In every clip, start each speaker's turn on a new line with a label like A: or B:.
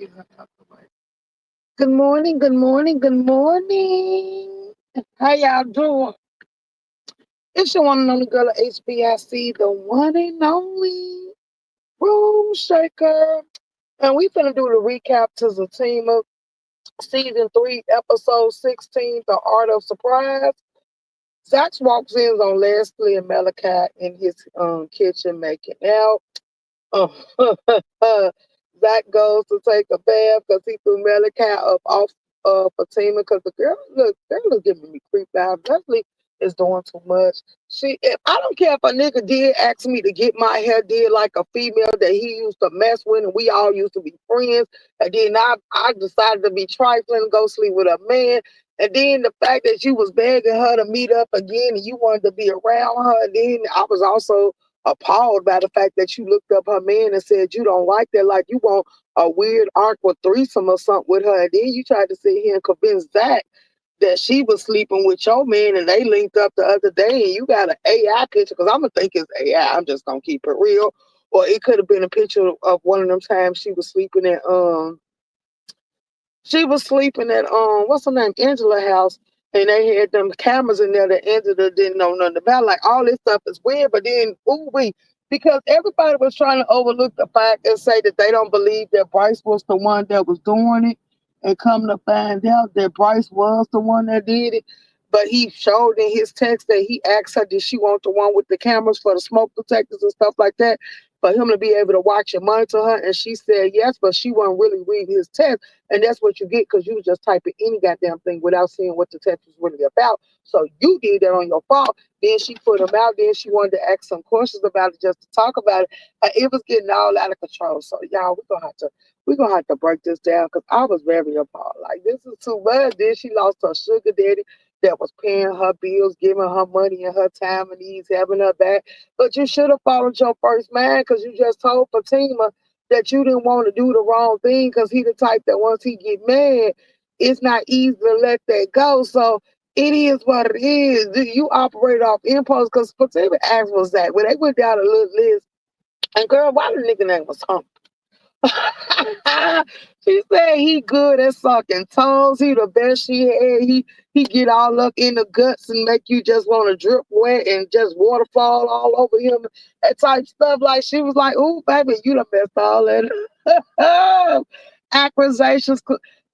A: get her out the way. Good morning, good morning, good morning. How y'all doing? It's your one and only girl at HBIC, the one and only Room Shaker. And we finna do the recap to Zatima, season 3, episode 16, The Art of Surprise. Zach walks in on Leslie and Malachi in his kitchen making out. Uh, Zach goes to take a bath because he threw Malachi up off Fatima because the girl is giving me creep vibes. Leslie is doing too much. I don't care if a nigga did ask me to get my hair did like a female that he used to mess with and we all used to be friends. And then I decided to be trifling and go sleep with a man. And then the fact that you was begging her to meet up again and you wanted to be around her. And then I was also appalled by the fact that you looked up her man and said you don't like that, like you want a weird awkward threesome or something with her. And then you tried to sit here and convince Zach that she was sleeping with your man and they linked up the other day and you got an AI picture, because I'm going to think it's AI. I'm just going to keep it real. Or it could have been a picture of one of them times she was sleeping at what's her name, Angela house, and they had them cameras in there that Angela didn't know nothing about. Like all this stuff is weird, but then ooh wee, because everybody was trying to overlook the fact and say that they don't believe that Bryce was the one that was doing it, and come to find out that Bryce was the one that did it. But he showed in his text that he asked her, did she want the one with the cameras for the smoke detectors and stuff like that, for him to be able to watch and monitor her? And she said yes, but she wasn't really reading his text. And that's what you get because you was just typing any goddamn thing without seeing what the text was really about. So you did that on your fault. Then she put him out. Then she wanted to ask some questions about it just to talk about it. It was getting all out of control. So y'all, we're gonna have to break this down because I was very appalled. Like this is too much. Then she lost her sugar daddy that was paying her bills, giving her money and her time and needs, having her back. But you should have followed your first man because you just told Fatima that you didn't want to do the wrong thing because he the type that once he get mad, it's not easy to let that go. So it is what it is. You operate off impulse because Fatima asked was that when they went down a little list, and girl, why the nigga name was Hump? She said he good at sucking toes. He the best she had. He get all up in the guts and make you just want to drip wet and just waterfall all over him. That type stuff. Like she was like, "Ooh, baby, you done messed all that." Accusations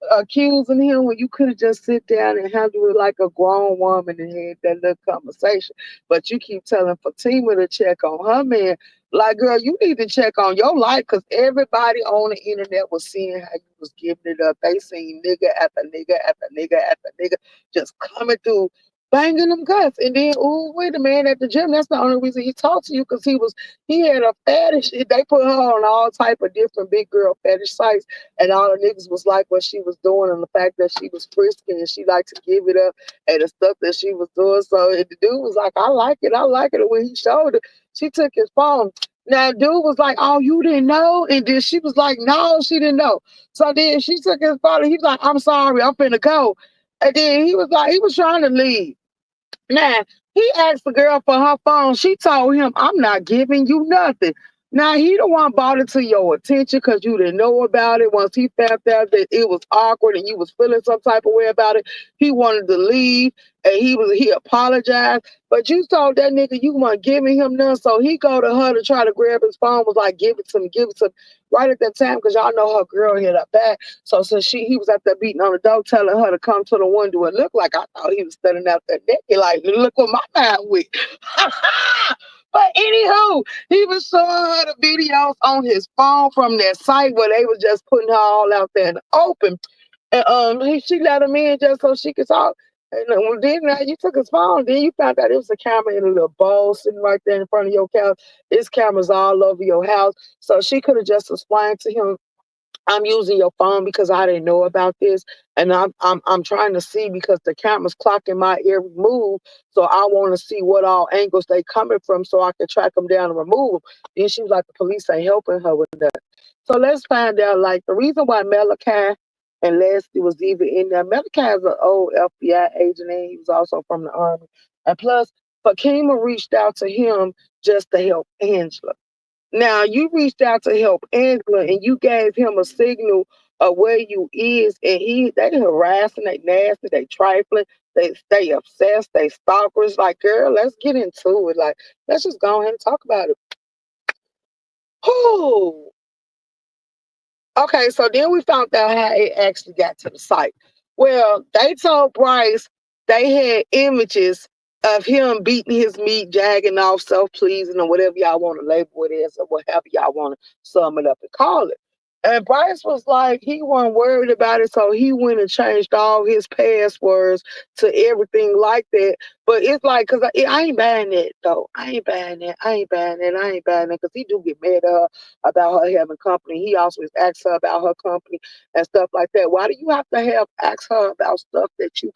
A: accusing him when you could have just sit down and handle it like a grown woman and had that little conversation. But you keep telling Fatima to check on her man. Like, girl, you need to check on your life because everybody on the internet was seeing how you was giving it up. They seen nigga after nigga after nigga after nigga just coming through, banging them guts. And then, ooh, wait a man at the gym. That's the only reason he talked to you because he had a fetish. They put her on all type of different big girl fetish sites, and all the niggas was like what she was doing and the fact that she was frisky and she liked to give it up and the stuff that she was doing. So and the dude was like, I like it. I like it. And when he showed it, she took his phone. Now, dude was like, "Oh, you didn't know?" And then she was like, "No, she didn't know." So then she took his phone and he was like, "I'm sorry, I'm finna go." And then he was like, he was trying to leave. Now, he asked the girl for her phone. She told him, I'm not giving you nothing. Now, he the one brought it to your attention because you didn't know about it. Once he found out that it was awkward and you was feeling some type of way about it, he wanted to leave and he apologized. But you told that nigga you weren't giving him none. So he go to her to try to grab his phone, was like, give it to me, give it to me. Right at that time, because y'all know her girl hit her back. So since he was out there beating on the door, telling her to come to the window and look, like I thought he was standing out there naked, like, look what my mind with. But anywho, he was showing her the videos on his phone from that site where they was just putting her all out there in the open. And she let him in just so she could talk. And then you took his phone. Then you found out it was a camera in a little bowl sitting right there in front of your couch. It's cameras all over your house. So she could have just explained to him, I'm using your phone because I didn't know about this, and I'm trying to see because the camera's clocking my every move, so I want to see what all angles they coming from, so I can track them down and remove them. Then she was like, the police ain't helping her with that. So let's find out. Like the reason why Malachi and Leslie was even in there. Malachi is an old FBI agent, and he was also from the army. And plus, Fakima reached out to him just to help Angela. Now you reached out to help Angela and you gave him a signal of where you is, and they harassing, they nasty, they trifling, they stay obsessed, they stalkers. Like, girl, let's get into it. Like, let's just go ahead and talk about it. Oh, okay, so then we found out how it actually got to the site. Well, they told Bryce they had images of him beating his meat, jagging off, self-pleasing, or whatever y'all want to label it as, or whatever y'all want to sum it up and call it. And Bryce was like, he wasn't worried about it, so he went and changed all his passwords to everything like that. But it's like, because I ain't buying that, though. I ain't buying that. I ain't buying that. I ain't buying that, because he do get mad at her about her having company. He always asks her about her company and stuff like that. Why do you have to ask her about stuff that you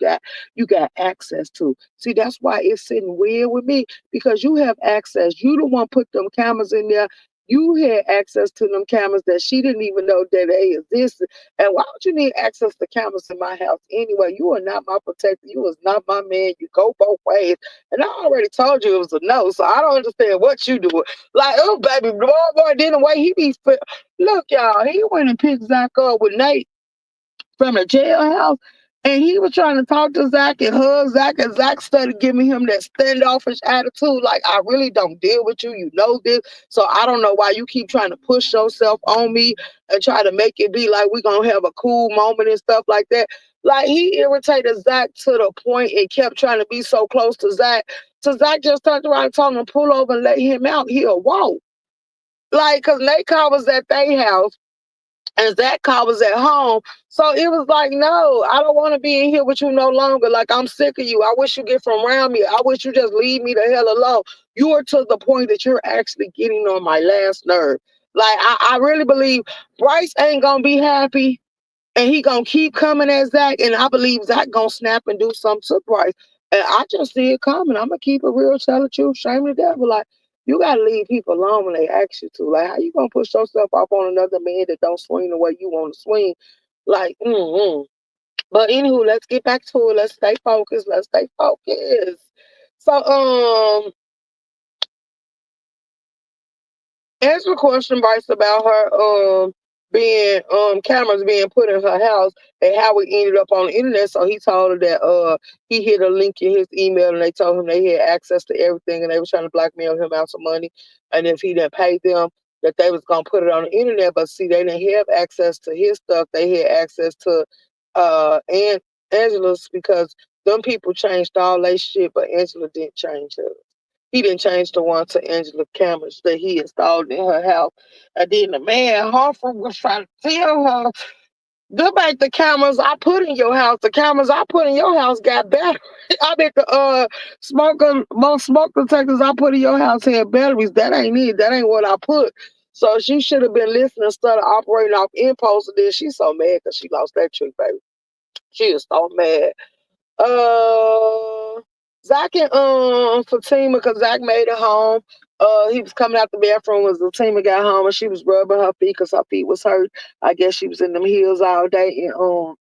A: got access to? See, that's why it's sitting weird with me, because you have access. You the one put them cameras in there. You had access to them cameras that she didn't even know that they existed. And why don't you need access to cameras in my house anyway? You are not my protector. You was not my man. You go both ways. And I already told you it was a no. So I don't understand what you doing. Like, oh, baby, boy, then the way he be. Look, y'all, he went and picked Zach up with Nate from the jailhouse. And he was trying to talk to Zach and hug Zach, and Zach started giving him that standoffish attitude. Like, I really don't deal with you. You know this. So I don't know why you keep trying to push yourself on me and try to make it be like we're going to have a cool moment and stuff like that. Like, he irritated Zach to the point and kept trying to be so close to Zach. So Zach just turned around and told him to pull over and let him out. He'll walk. Like, because Nate car was at their house and Zach car was at home. So it was like, no, I don't want to be in here with you no longer. Like, I'm sick of you. I wish you get from around me. I wish you just leave me the hell alone. You are to the point that you're actually getting on my last nerve. Like, I really believe Bryce ain't going to be happy, and he gonna keep coming at Zach, and I believe Zach gonna snap and do something to Bryce. And I just see it coming. I'm gonna keep it real, tell the truth, shame the devil. Like, you gotta leave people alone when they ask you to. Like, how you gonna push yourself off on another man that don't swing the way you want to swing? Like, But anywho, let's get back to it. Let's stay focused. Let's stay focused. So, answer the question, Bryce, about her being cameras being put in her house and how it ended up on the internet. So he told her that he hit a link in his email and they told him they had access to everything and they was trying to blackmail him out some money. And if he didn't pay them, that they was gonna put it on the internet. But see, they didn't have access to his stuff. They had access to and Angela's, because them people changed all their shit, but Angela didn't change hers. He didn't change the one to Angela cameras that he installed in her house. And then the man, Harford, was trying to tell her, go back the cameras I put in your house. The cameras I put in your house got better. I bet the most smoke detectors I put in your house had batteries. That ain't it. That ain't what I put. So she should have been listening instead of operating off impulse. And then she's so mad because she lost that trick, baby. She is so mad. Uh, Zach and Fatima, because Zach made it home. He was coming out the bathroom as Fatima got home, and she was rubbing her feet because her feet was hurt. I guess she was in them heels all day, and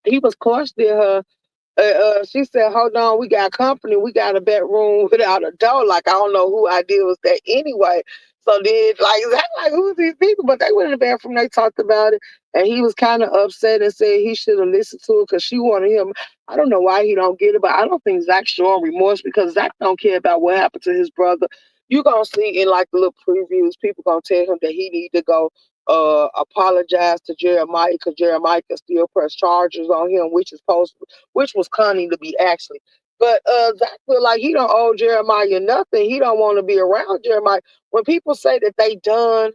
A: he was questioning her. She said, "Hold on, we got company. We got a bedroom without a door. Like, I don't know who idea was that anyway." So then, like, Zach, like, who's these people? But they went in the bathroom. They talked about it, and he was kind of upset and said he should have listened to it because she wanted him. I don't know why he don't get it, but I don't think Zach's showing remorse because Zach don't care about what happened to his brother. You gonna see in like the little previews, people gonna tell him that he need to go apologize to Jeremiah because Jeremiah can still press charges on him, which was cunning to be actually. But Zach feel like he don't owe Jeremiah nothing. He don't want to be around Jeremiah. When people say that they done,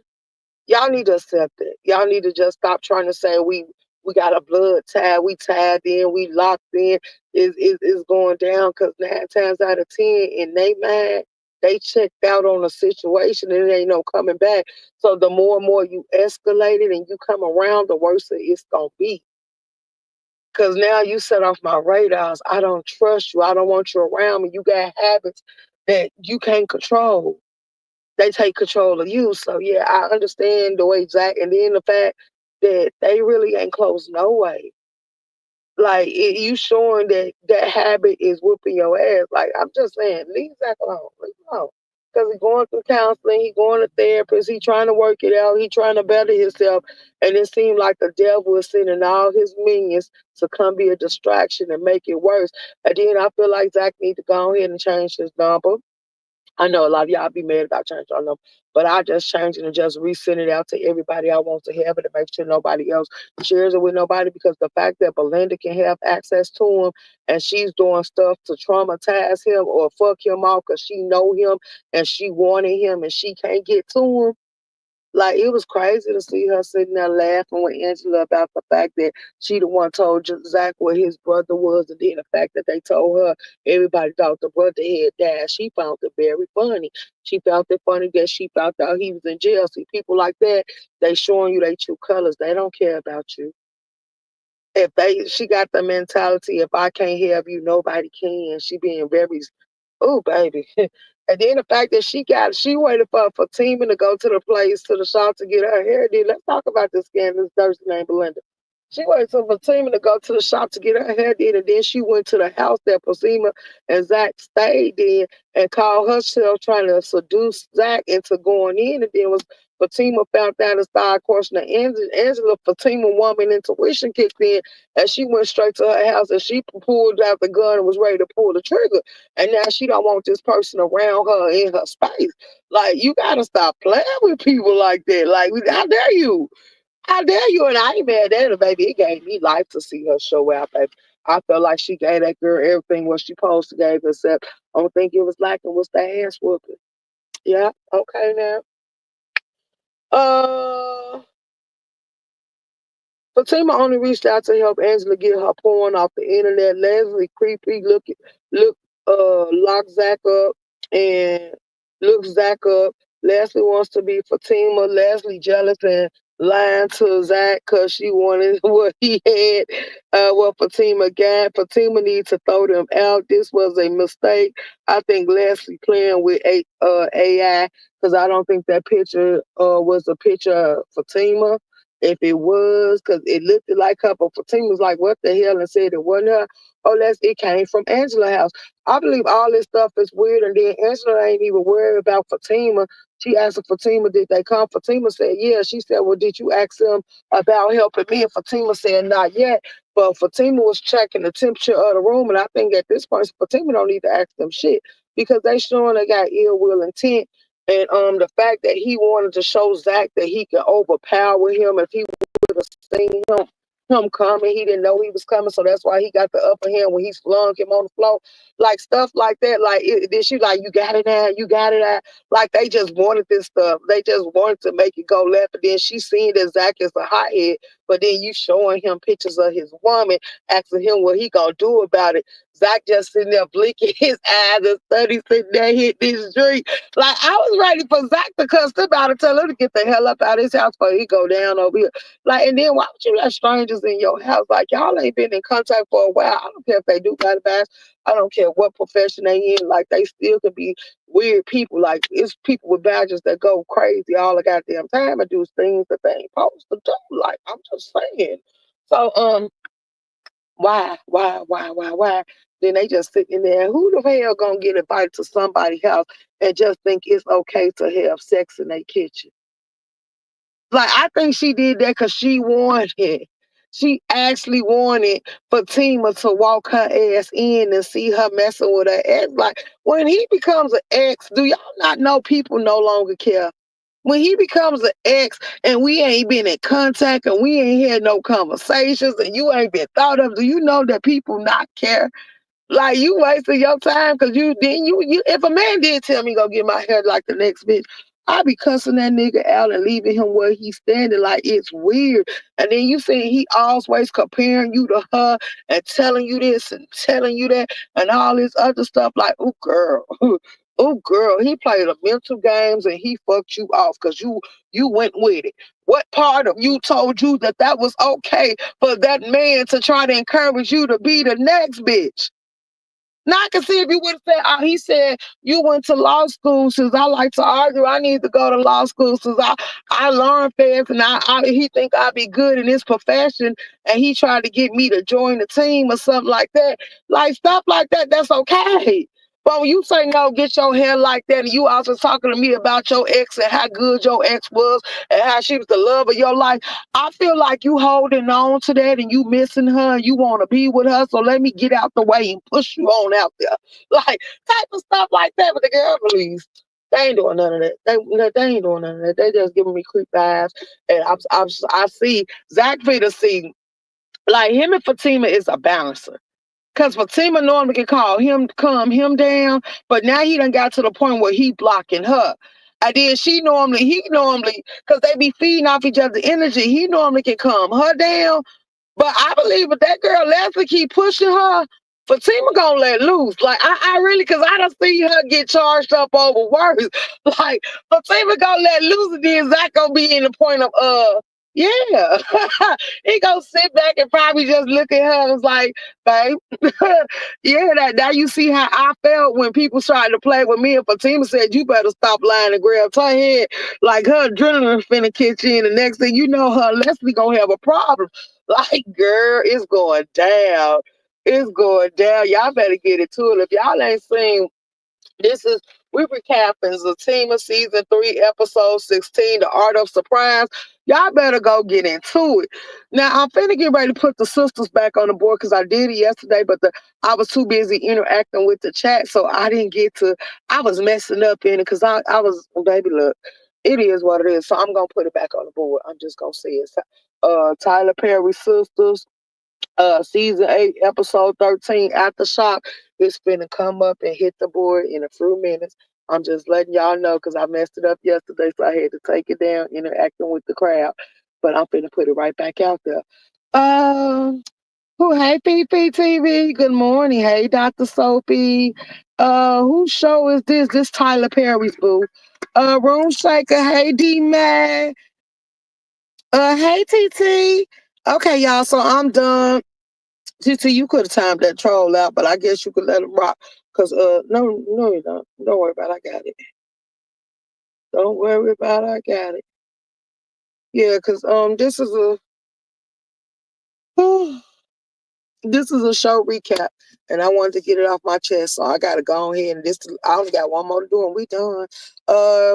A: y'all need to accept it. Y'all need to just stop trying to say we got a blood tie, we tied in, we locked in. Is going down because 9 times out of 10 in they mind, they checked out on a situation and it ain't no coming back. So the more and more you escalate it and you come around, the worse it's gonna be. Cause now you set off my radars. I don't trust you. I don't want you around me. You got habits that you can't control. They take control of you. So yeah, I understand the way Zach, and then the fact that they really ain't close no way. Like you showing that that habit is whooping your ass. Like I'm just saying, leave Zach alone. Leave him alone. because he's going through counseling, he going to therapist, he trying to work it out, he trying to better himself, and it seemed like the devil is sending all his minions to come be a distraction and make it worse. And then I feel like Zach need to go ahead and change his number. I know a lot of y'all be mad about changing our number, but I just change it and just resend it out to everybody I want to have it to make sure nobody else shares it with nobody, because the fact that Belinda can have access to him and she's doing stuff to traumatize him or fuck him off because she know him and she wanted him and she can't get to him, like, it was crazy to see her sitting there laughing with Angela about the fact that she the one told Zach what his brother was, and then the fact that they told her everybody thought the brother had died. She found it very funny. She found it funny that she found out he was in jail. See, people like that, they showing you their true colors. They don't care about you. She got the mentality, if I can't have you, nobody can. She being very, oh baby. And then the fact that she waited for Fatima to go to the place, to the shop to get her hair did. Let's talk about this scandalous Thursday named Belinda. She waited for Fatima to go to the shop to get her hair did, and then she went to the house that Fatima and Zach stayed in and called herself trying to seduce Zach into going in. And then was Fatima found out and started questioning Angela. Fatima woman intuition kicked in, and she went straight to her house and she pulled out the gun and was ready to pull the trigger. And now she don't want this person around her in her space. Like, you gotta stop playing with people like that. Like, how dare you? How dare you? And I ain't mad at her, baby. It gave me life to see her show out, baby. I felt like she gave that girl everything what she supposed to give, except I don't think it was lacking was the ass whooping. Yeah, okay now. Uh Fatima only reached out to help Angela get her porn off the internet. Leslie creepy look lock Zach up and look Zach up. Leslie wants to be Fatima. Leslie jealous and lying to Zach because she wanted what he had, what Fatima got. Fatima needs to throw them out. This was a mistake. I think Leslie playing with AI, because I don't think that picture was a picture of Fatima. If it was, because it looked like her, but Fatima was like, what the hell, and said it wasn't her. Oh, it came from Angela's house. I believe all this stuff is weird, and then Angela ain't even worried about Fatima. She asked Fatima, did they come? Fatima said, yeah. She said, well, did you ask them about helping me? And Fatima said, not yet. But Fatima was checking the temperature of the room, and I think at this point, Fatima don't need to ask them shit, because they showing they got ill will intent. And the fact that he wanted to show Zach that he could overpower him if he would have seen him coming. He didn't know he was coming, so that's why he got the upper hand when he flung him on the floor. Like, stuff like that. Like, then she like, you got it now, you got it now. Like, they just wanted this stuff. They just wanted to make it go left. And then she seen that Zach is a hothead, but then you showing him pictures of his woman, asking him what he gonna do about it. Zach just sitting there blinking his eyes and study sitting there hitting this drink. Like, I was ready for Zach to cuss him out and tell him to get the hell up out of his house before he go down over here. Like, and then why would you let strangers in your house? Like, y'all ain't been in contact for a while. I don't care if they do got a badge. I don't care what profession they in. Like, they still could be weird people. Like, it's people with badges that go crazy all the goddamn time and do things that they ain't supposed to do. Like, I'm just saying. So, why? Then they just sitting there. Who the hell gonna get invited to somebody's house and just think it's okay to have sex in their kitchen? Like, I think she did that because she wanted it. She actually wanted Fatima to walk her ass in and see her messing with her ex. Like, when he becomes an ex, do y'all not know people no longer care? When he becomes an ex and we ain't been in contact and we ain't had no conversations and you ain't been thought of, do you know that people not care? Like, you wasting your time, because you if a man did tell me go get my hair like the next bitch, I'd be cussing that nigga out and leaving him where he's standing. Like, it's weird. And then you see he always comparing you to her and telling you this and telling you that and all this other stuff. Like, oh girl, oh girl, he played the mental games and he fucked you off because you went with it. What part of you told you that that was okay for that man to try to encourage you to be the next bitch? Now I can see if you would have said, he said, you went to law school, since I like to argue, I need to go to law school since I learned fast and he think I'd be good in this profession and he tried to get me to join the team or something like that. Like, stuff like that, that's okay. But when you say no, get your hair like that, and you also talking to me about your ex and how good your ex was and how she was the love of your life, I feel like you holding on to that and you missing her and you want to be with her. So let me get out the way and push you on out there, like type of stuff like that. But the girl, please. They ain't doing none of that. They ain't doing none of that. They just giving me creep vibes. And I see Zach Peter see like him and Fatima is a balancer. Cause Fatima normally can call him, calm him down, but now he done got to the point where he blocking her. And then he normally, cause they be feeding off each other's energy, he normally can calm her down. But I believe if that girl Leslie keep pushing her, Fatima gonna let loose. Like I really, cause I don't see her get charged up over words. Like Fatima gonna let loose, and then Zach gonna be in the point of yeah. He gonna sit back and probably just look at her and was like, babe, yeah, that now you see how I felt when people tried to play with me, and Fatima said, you better stop lying and grab her head. Like her adrenaline finna kick in, and next thing you know, her and Leslie gonna have a problem. Like, girl, it's going down. It's going down. Y'all better get into it. If y'all ain't seen, this is, we recapping Zatima season 3, episode 16, The Art of Surprise. Y'all better go get into it. Now, I'm finna get ready to put the sisters back on the board because I did it yesterday, but I was too busy interacting with the chat, so I didn't get to, I was messing up in it because I was, baby, look, it is what it is. So I'm going to put it back on the board. I'm just going to say it. Tyler Perry Sisters, season 8, episode 13, Aftershock. It's finna come up and hit the board in a few minutes. I'm just letting y'all know because I messed it up yesterday, so I had to take it down, interacting with the crowd. But I'm finna put it right back out there. Who? Hey, PPTV. Good morning. Hey, Dr. Sophie. Whose show is this? This Tyler Perry's boo. Room Shaker. Hey, D Man. Hey, TT. Okay, y'all. So I'm done. TT, you could have timed that troll out, but I guess you could let him rock. Cause no, you don't. Don't worry about it. I got it. Don't worry about it. I got it. Yeah, cause this is a this is a show recap, and I wanted to get it off my chest, so I gotta go ahead and this. I only got one more to do, and we done.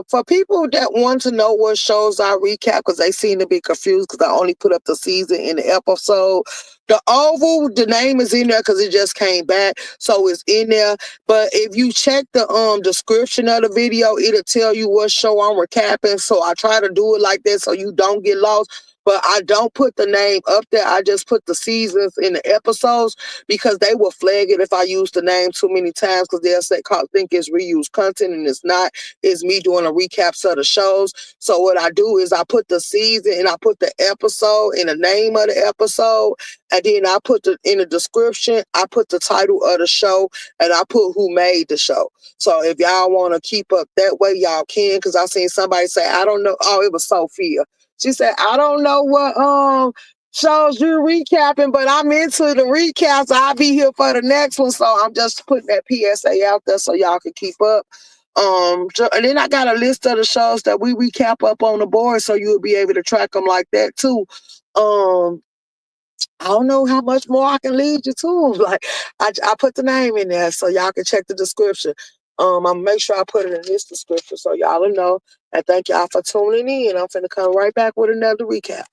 A: For people that want to know what shows I recap, because they seem to be confused, because I only put up the season and the episode. The Oval, the name is in there because it just came back, so it's in there. But if you check the description of the video, it'll tell you what show I'm recapping. So I try to do it like that so you don't get lost. But I don't put the name up there. I just put the seasons in the episodes because they will flag it if I use the name too many times because they'll say, think it's reused content, and it's not. It's me doing a recap of the shows. So what I do is I put the season and I put the episode and the name of the episode, and then I put in the description, I put the title of the show, and I put who made the show. So if y'all want to keep up that way, y'all can, because I seen somebody say, I don't know. Oh, it was Sophia. She said, I don't know what shows you're recapping, but I'm into the recaps. I'll be here for the next one. So I'm just putting that PSA out there so y'all can keep up. And then I got a list of the shows that we recap up on the board, so you'll be able to track them like that too. I don't know how much more I can lead you to. Like I put the name in there so y'all can check the description. I'm gonna make sure I put it in this description so y'all will know. And thank y'all for tuning in. I'm finna come right back with another recap.